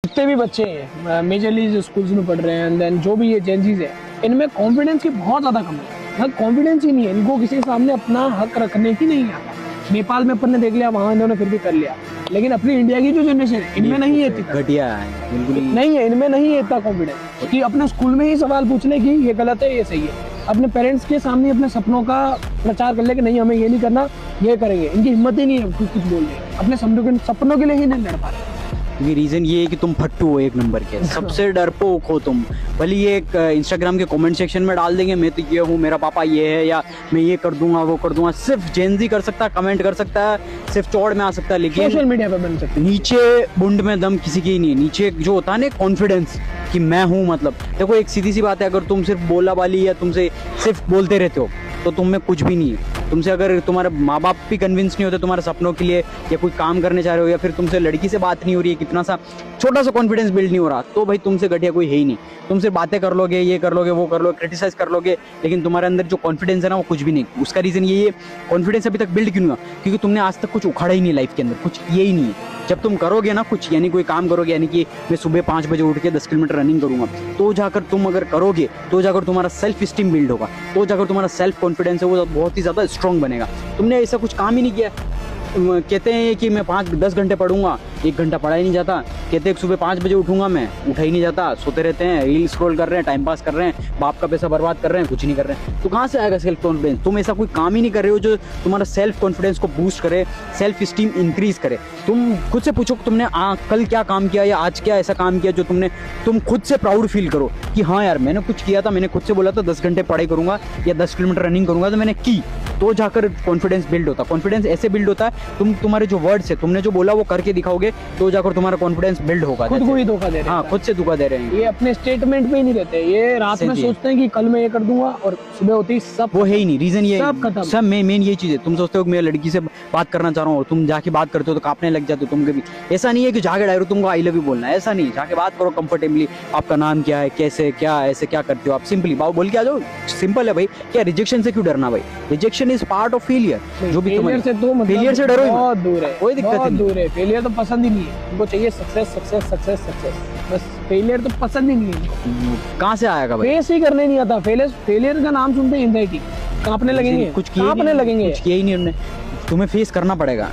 जितने भी बच्चे हैं मेजरली स्कूल्स में पढ़ रहे हैं एंड देन जो भी ये जेंजीज है, इनमें कॉन्फिडेंस की बहुत ज़्यादा कमी है। कॉन्फिडेंस ही नहीं है इनको, किसी के सामने अपना हक रखने की नहीं आता। नेपाल में अपन ने देख लिया, वहाँ इन्होंने फिर भी कर लिया, लेकिन अपनी इंडिया की जो जनरेशन है इनमें नहीं है, घटिया है, बिल्कुल नहीं है, इनमें नहीं है इतना कॉन्फिडेंस कि अपने स्कूल में ही सवाल पूछ ले कि ये गलत है ये सही है। अपने पेरेंट्स के सामने अपने सपनों का प्रचार कर ले कि नहीं हमें ये नहीं करना, ये करेंगे। इनकी हिम्मत ही नहीं है कुछ बोलने, अपने सपनों के लिए ही नहीं लड़ पा रहे। क्योंकि रीजन ये है कि तुम फट्टू हो एक नंबर के, सबसे डरपोक हो तुम। भले ये एक इंस्टाग्राम के कमेंट सेक्शन में डाल देंगे मैं तो ये हूँ, मेरा पापा ये है, या मैं ये कर दूंगा वो कर दूंगा। सिर्फ जेनजी कर सकता है, कमेंट कर सकता है, सिर्फ चौड़ में आ सकता है, लेकिन सोशल मीडिया पे बन सकते। नीचे बुंड में दम किसी की नहीं है। नीचे जो होता है ना कॉन्फिडेंस कि मैं हूँ, मतलब देखो एक सीधी सी बात है, अगर तुम सिर्फ बोला वाली या तुमसे सिर्फ बोलते रहते हो तो तुम में कुछ भी नहीं है। तुमसे अगर तुम्हारे माँ बाप भी कन्विंस नहीं होते तुम्हारे सपनों के लिए, या कोई काम करने चाह रहे हो, या फिर तुमसे लड़की से बात नहीं हो रही है, कितना सा छोटा सा कॉन्फिडेंस बिल्ड नहीं हो रहा, तो भाई तुमसे घटिया कोई है ही नहीं। तुम सिर्फ बातें कर लोगे, ये कर लोगे, वो कर लोगे, क्रिटिसाइज कर लोगे, लेकिन तुम्हारे अंदर जो कॉन्फिडेंस है ना वो कुछ भी नहीं। उसका रीजन ये है कॉन्फिडेंस अभी तक बिल्ड क्यों नहीं हुआ, क्योंकि तुमने आज तक कुछ उखाड़ा ही नहीं लाइफ के अंदर, कुछ ये ही नहीं है। जब तुम करोगे ना कुछ, यानी कोई काम करोगे, यानी कि मैं सुबह 5 बजे उठ के 10 किलोमीटर रनिंग करूंगा, तो जाकर तुम अगर करोगे, तो जाकर तुम्हारा सेल्फ स्टीम बिल्ड होगा, तो जाकर तुम्हारा सेल्फ कॉन्फिडेंस है वो बहुत ही ज़्यादा स्ट्रॉन्ग बनेगा। तुमने ऐसा कुछ काम ही नहीं किया। कहते हैं कि मैं 5-10 घंटे पढ़ूंगा, 1 घंटा पढ़ा ही नहीं जाता। कहते हैं सुबह 5 बजे उठूंगा, मैं उठा ही नहीं जाता, सोते रहते हैं, रील स्क्रॉल कर रहे हैं, टाइम पास कर रहे हैं, बाप का पैसा बर्बाद कर रहे हैं, कुछ नहीं कर रहे हैं। तो कहाँ से आएगा सेल्फ कॉन्फिडेंस? तुम ऐसा कोई काम ही नहीं कर रहे हो जो तुम्हारा सेल्फ कॉन्फिडेंस को बूस्ट करे, सेल्फ स्टीम इंक्रीज करे। तुम खुद से पूछो तुमने कल क्या काम किया या आज क्या ऐसा काम किया जो तुम खुद से प्राउड फील करो कि हाँ यार मैंने कुछ किया था, मैंने खुद से बोला था 10 घंटे पढ़ाई करूंगा या 10 किलोमीटर रनिंग करूंगा, तो मैंने की, तो जाकर कॉन्फिडेंस बिल्ड होता। कॉन्फिडेंस ऐसे बिल्ड होता है तुम्हारे जो वर्ड्स है, तुमने जो बोला वो करके दिखाओगे, तो जाकर तुम्हारा कॉन्फिडेंस बिल्ड होगा। खुद को ही धोखा दे रहे हैं। हाँ, खुद से धोखा दे रहे हैं। ये अपने स्टेटमेंट पे ही नहीं रहते, ये रात में सोचते हैं कि कल मैं ये कर दूंगा और सुबह होती ही सब वो है ही नहीं। रीजन ये सब मेन ये चीज है। तुम सोचते हो कि मैं लड़की से बात करना चाह रहा हूँ, तुम जाके बात करते हो तो कांपने लग जाते हो तुम कभी। ऐसा नहीं है कि जाके डायरेक्ट तुमको आई लव यू बोलना है, ऐसा नहीं। जाके बात करो कंफर्टेबली, आपका नाम क्या है, कैसे क्या ऐसे क्या करते हो, आप सिंपली बोल के आ जाओ। सिंपल है भाई, क्या रिजेक्शन से क्यों डरना भाई? Rejection is part of failure. जो भी फेलियर से तो फेलियर से डरो, बहुत दूर है, कोई दिक्कत नहीं। दूर है। फेलियर तो पसंद ही नहीं है उनको, चाहिए सक्सेस सक्सेस सक्सेस सक्सेस, बस फेलियर तो पसंद ही नहीं है। कहाँ से आएगा भाई? फेस ही करने नहीं आता। फेलियर का नाम सुनते ही एंजाइटी, कांपने लगेंगे, कुछ कांपने लगेंगे। कुछ किया ही नहीं उन्होंने, तुम्हें फेस करना पड़ेगा।